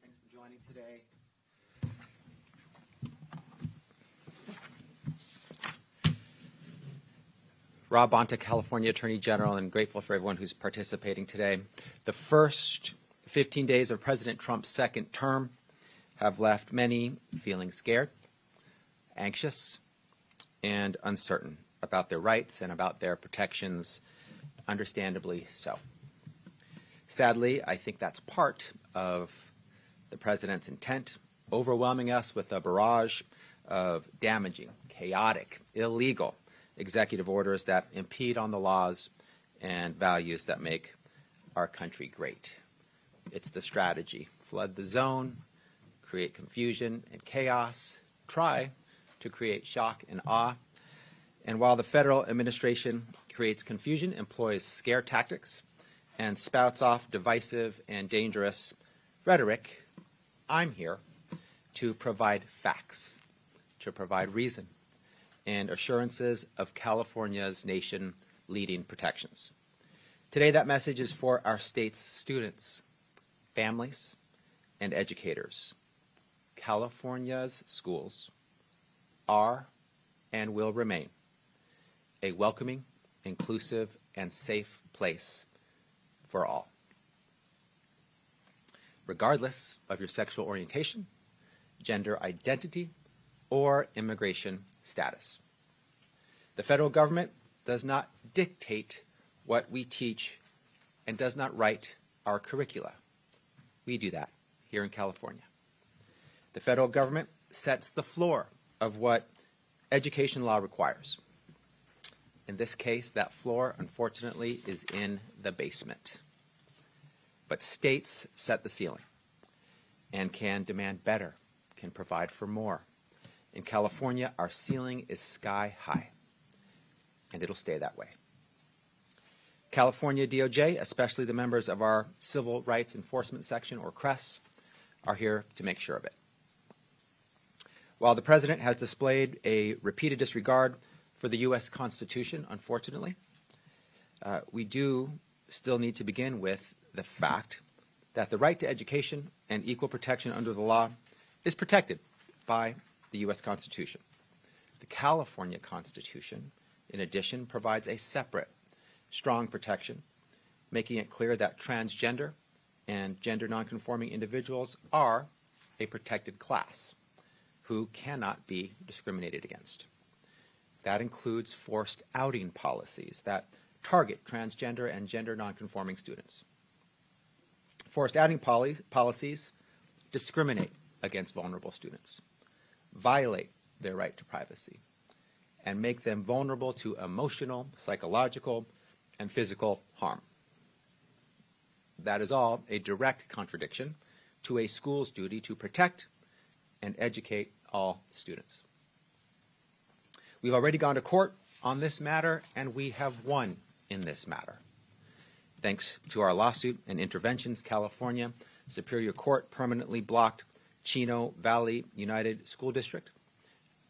Thanks for joining today. Rob Bonta, California Attorney General, and grateful for everyone who's participating today. The first 15 days of President Trump's second term have left many feeling scared, anxious, and uncertain about their rights and about their protections, understandably so. Sadly, I think that's part of the president's intent, overwhelming us with a barrage of damaging, chaotic, illegal executive orders that impede on the laws and values that make our country great. It's the strategy: flood the zone, create confusion and chaos, try to create shock and awe. And while the federal administration creates confusion, employs scare tactics, and spouts off divisive and dangerous rhetoric, I'm here to provide facts, to provide reason, and assurances of California's nation-leading protections. Today, that message is for our state's students, families, and educators. California's schools are and will remain a welcoming, inclusive, and safe place for all, regardless of your sexual orientation, gender identity, or immigration status. The federal government does not dictate what we teach and does not write our curricula. We do that here in California. The federal government sets the floor of what education law requires. In this case, that floor, unfortunately, is in the basement. But states set the ceiling and can demand better, can provide for more. In California, our ceiling is sky high, and it'll stay that way. California DOJ, especially the members of our Civil Rights Enforcement Section, or CRES, are here to make sure of it. While the president has displayed a repeated disregard for the U.S. Constitution, unfortunately, we do still need to begin with the fact that the right to education and equal protection under the law is protected by the U.S. Constitution. The California Constitution, in addition, provides a separate, strong protection, making it clear that transgender and gender nonconforming individuals are a protected class who cannot be discriminated against. That includes forced outing policies that target transgender and gender nonconforming students. Forced outing policies discriminate against vulnerable students, violate their right to privacy, and make them vulnerable to emotional, psychological, and physical harm. That is all a direct contradiction to a school's duty to protect and educate all students. We've already gone to court on this matter, and we have won in this matter. Thanks to our lawsuit and interventions, California Superior Court permanently blocked Chino Valley United School District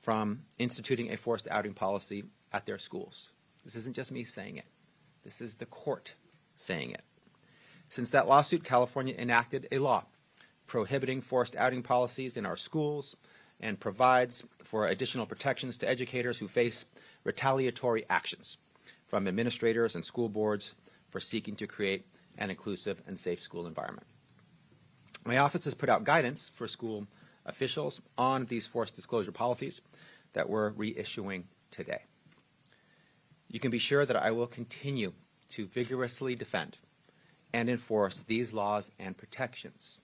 from instituting a forced outing policy at their schools. This isn't just me saying it. This is the court saying it. Since that lawsuit, California enacted a law prohibiting forced outing policies in our schools and provides for additional protections to educators who face retaliatory actions from administrators and school boards for seeking to create an inclusive and safe school environment. My office has put out guidance for school officials on these forced disclosure policies that we're reissuing today. You can be sure that I will continue to vigorously defend and enforce these laws and protections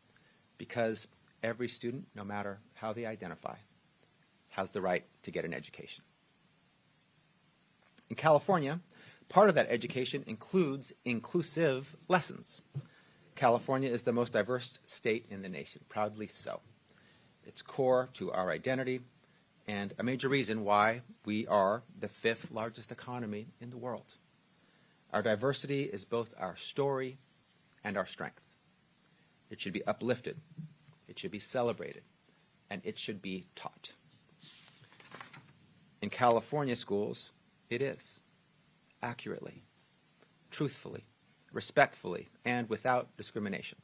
because every student, no matter how they identify, has the right to get an education. In California, part of that education includes inclusive lessons. California is the most diverse state in the nation, proudly so. It's core to our identity and a major reason why we are the 5th largest economy in the world. Our diversity is both our story and our strength. It should be uplifted, it should be celebrated, and it should be taught. In California schools, it is, accurately, truthfully, respectfully, and without discrimination.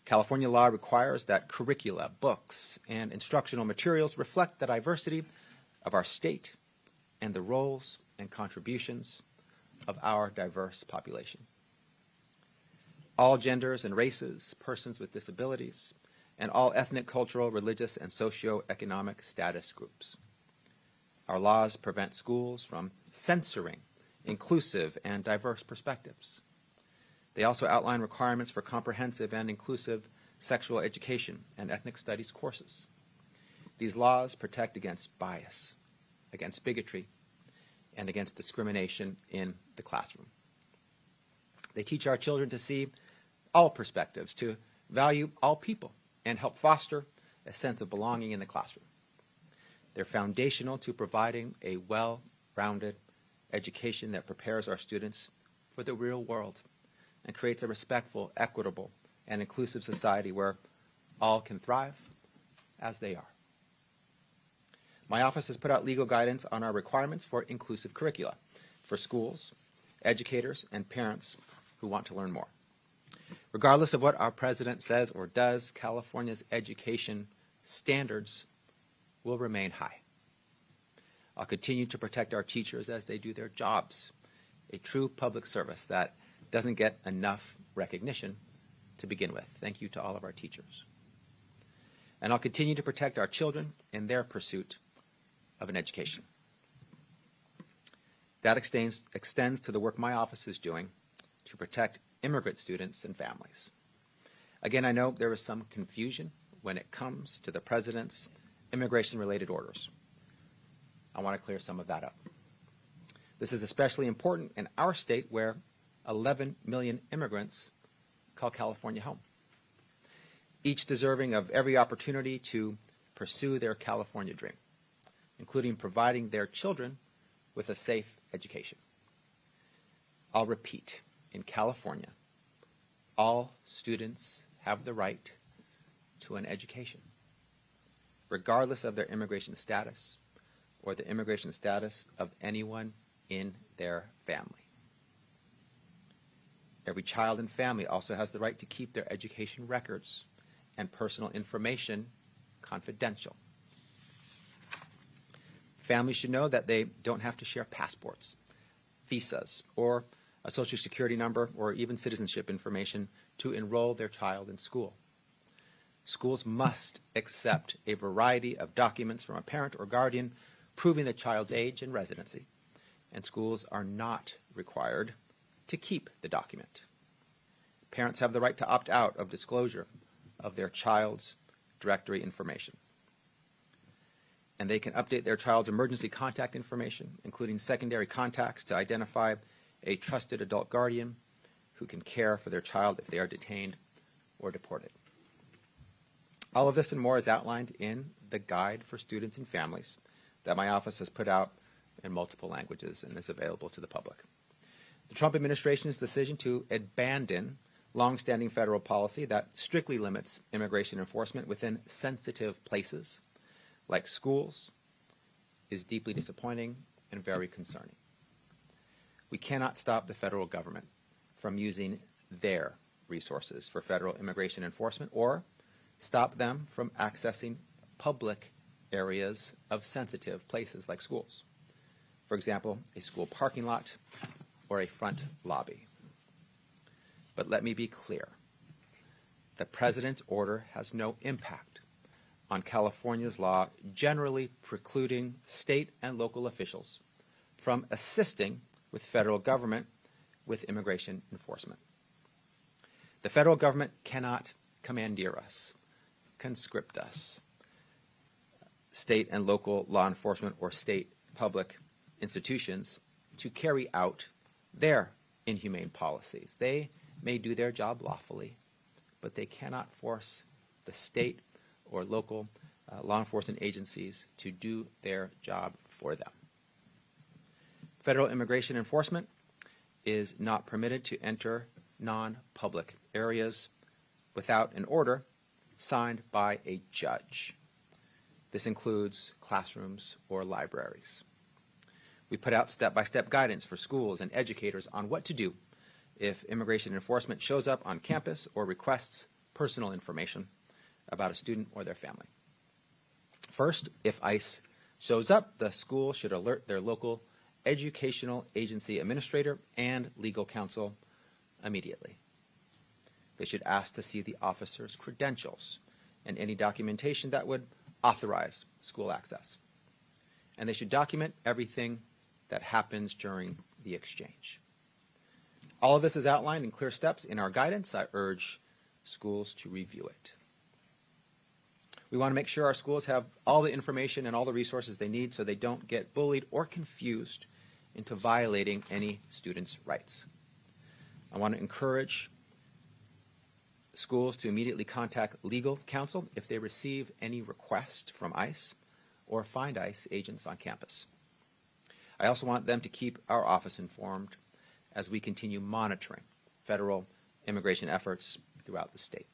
California law requires that curricula, books, and instructional materials reflect the diversity of our state and the roles and contributions of our diverse population. All genders and races, persons with disabilities, and all ethnic, cultural, religious, and socioeconomic status groups. Our laws prevent schools from censoring inclusive and diverse perspectives. They also outline requirements for comprehensive and inclusive sexual education and ethnic studies courses. These laws protect against bias, against bigotry, and against discrimination in the classroom. They teach our children to see all perspectives, to value all people, and help foster a sense of belonging in the classroom. They're foundational to providing a well-rounded education that prepares our students for the real world and creates a respectful, equitable, and inclusive society where all can thrive as they are. My office has put out legal guidance on our requirements for inclusive curricula for schools, educators, and parents who want to learn more. Regardless of what our president says or does, California's education standards will remain high. I'll continue to protect our teachers as they do their jobs, a true public service that doesn't get enough recognition to begin with. Thank you to all of our teachers. And I'll continue to protect our children in their pursuit of an education. That extends to the work my office is doing to protect immigrant students and families. Again, I know there is some confusion when it comes to the president's immigration-related orders. I want to clear some of that up. This is especially important in our state where 11 million immigrants call California home, each deserving of every opportunity to pursue their California dream, including providing their children with a safe education. I'll repeat, in California, all students have the right to an education, regardless of their immigration status or the immigration status of anyone in their family. Every child and family also has the right to keep their education records and personal information confidential. Families should know that they don't have to share passports, visas, or a social security number, or even citizenship information to enroll their child in school. Schools must accept a variety of documents from a parent or guardian proving the child's age and residency, and schools are not required to keep the document. Parents have the right to opt out of disclosure of their child's directory information. And they can update their child's emergency contact information, including secondary contacts, to identify a trusted adult guardian who can care for their child if they are detained or deported. All of this and more is outlined in the Guide for Students and Families that my office has put out in multiple languages and is available to the public. The Trump administration's decision to abandon longstanding federal policy that strictly limits immigration enforcement within sensitive places like schools is deeply disappointing and very concerning. We cannot stop the federal government from using their resources for federal immigration enforcement or stop them from accessing public areas of sensitive places like schools. For example, a school parking lot or a front lobby. But let me be clear. The president's order has no impact on California's law generally precluding state and local officials from assisting with federal government with immigration enforcement. The federal government cannot commandeer us, conscript us. State and local law enforcement or state public institutions to carry out their inhumane policies. They may do their job lawfully, but they cannot force the state or local law enforcement agencies to do their job for them. Federal immigration enforcement is not permitted to enter non-public areas without an order signed by a judge. This includes classrooms or libraries. We put out step-by-step guidance for schools and educators on what to do if immigration enforcement shows up on campus or requests personal information about a student or their family. First, if ICE shows up, the school should alert their local educational agency administrator and legal counsel immediately. They should ask to see the officer's credentials and any documentation that would authorize school access. And they should document everything that happens during the exchange. All of this is outlined in clear steps in our guidance. I urge schools to review it. We want to make sure our schools have all the information and all the resources they need so they don't get bullied or confused into violating any student's rights. I want to encourage schools to immediately contact legal counsel if they receive any request from ICE or find ICE agents on campus. I also want them to keep our office informed as we continue monitoring federal immigration efforts throughout the state.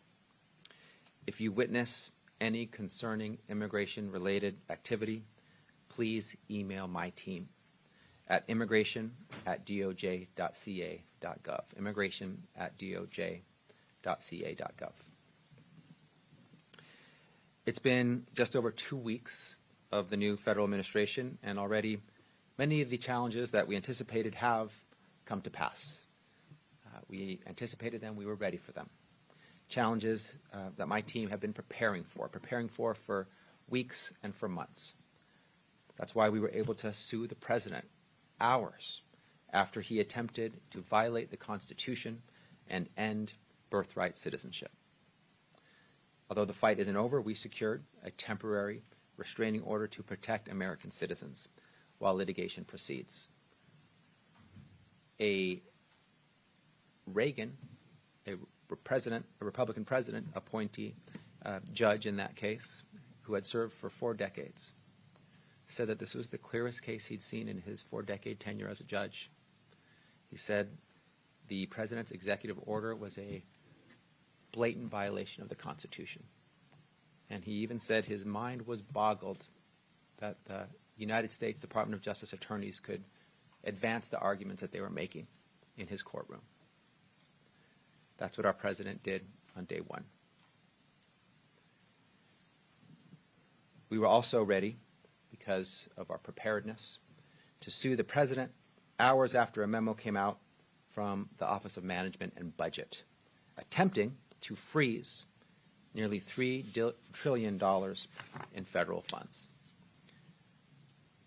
If you witness any concerning immigration-related activity, please email my team at immigration@doj.ca.gov, immigration@doj.ca.gov. It's been just over 2 weeks of the new federal administration, and already many of the challenges that we anticipated have come to pass. We anticipated them, we were ready for them. Challenges that my team have been preparing for weeks and for months. That's why we were able to sue the president hours after he attempted to violate the Constitution and end birthright citizenship. Although the fight isn't over, we secured a temporary restraining order to protect American citizens while litigation proceeds. A Republican president appointee judge in that case, who had served for 4 decades, said that this was the clearest case he'd seen in his 4-decade tenure as a judge. He said the president's executive order was a blatant violation of the Constitution. And he even said his mind was boggled that the United States Department of Justice attorneys could advance the arguments that they were making in his courtroom. That's what our president did on day one. We were also ready, because of our preparedness, to sue the president hours after a memo came out from the Office of Management and Budget, attempting to freeze nearly $3 trillion in federal funds.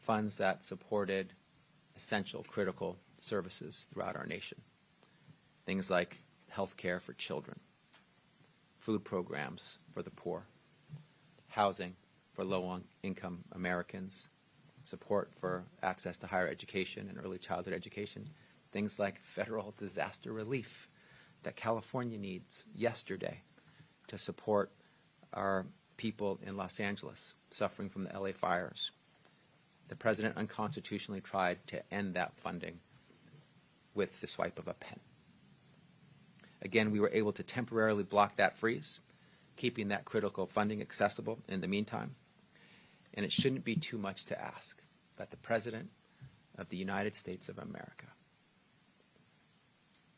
Funds that supported essential, critical services throughout our nation. Things like health care for children, food programs for the poor, housing for low-income Americans, support for access to higher education and early childhood education, things like federal disaster relief that California needs yesterday to support our people in Los Angeles suffering from the LA fires. The president unconstitutionally tried to end that funding with the swipe of a pen. Again, we were able to temporarily block that freeze, keeping that critical funding accessible in the meantime. And it shouldn't be too much to ask that the President of the United States of America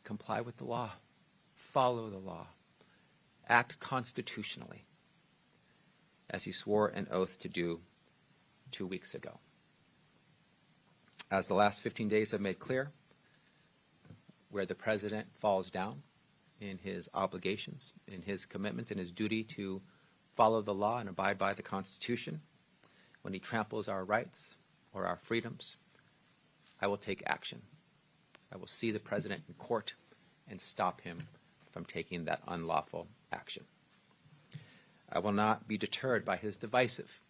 comply with the law, follow the law, act constitutionally, as he swore an oath to do 2 weeks ago. As the last 15 days have made clear, where the President falls down in his obligations, in his commitments, in his duty to follow the law and abide by the Constitution, when he tramples our rights or our freedoms, I will take action. I will see the president in court and stop him from taking that unlawful action. I will not be deterred by his divisive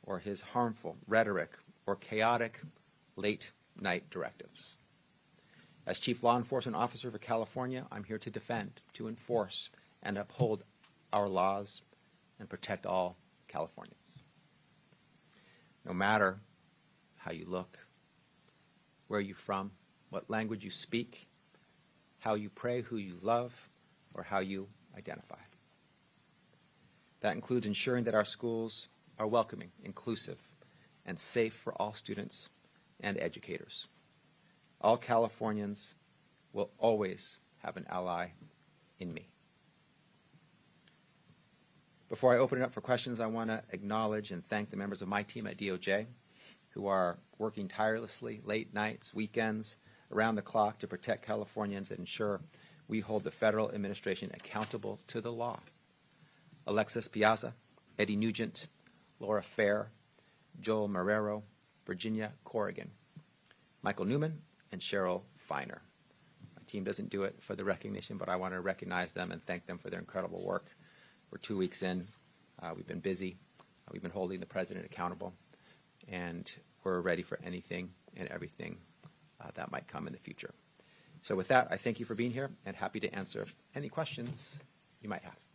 or his harmful rhetoric or chaotic late-night directives. As Chief Law Enforcement Officer for California, I'm here to defend, to enforce, and uphold our laws and protect all Californians. No matter how you look, where you're from, what language you speak, how you pray, who you love, or how you identify. That includes ensuring that our schools are welcoming, inclusive, and safe for all students and educators. All Californians will always have an ally in me. Before I open it up for questions, I want to acknowledge and thank the members of my team at DOJ who are working tirelessly, late nights, weekends, around the clock to protect Californians and ensure we hold the federal administration accountable to the law. Alexis Piazza, Eddie Nugent, Laura Fair, Joel Marrero, Virginia Corrigan, Michael Newman, and Cheryl Feiner. My team doesn't do it for the recognition, but I want to recognize them and thank them for their incredible work. We're 2 weeks in. We've been busy. We've been holding the president accountable, and we're ready for anything and everything that might come in the future. So with that, I thank you for being here and happy to answer any questions you might have.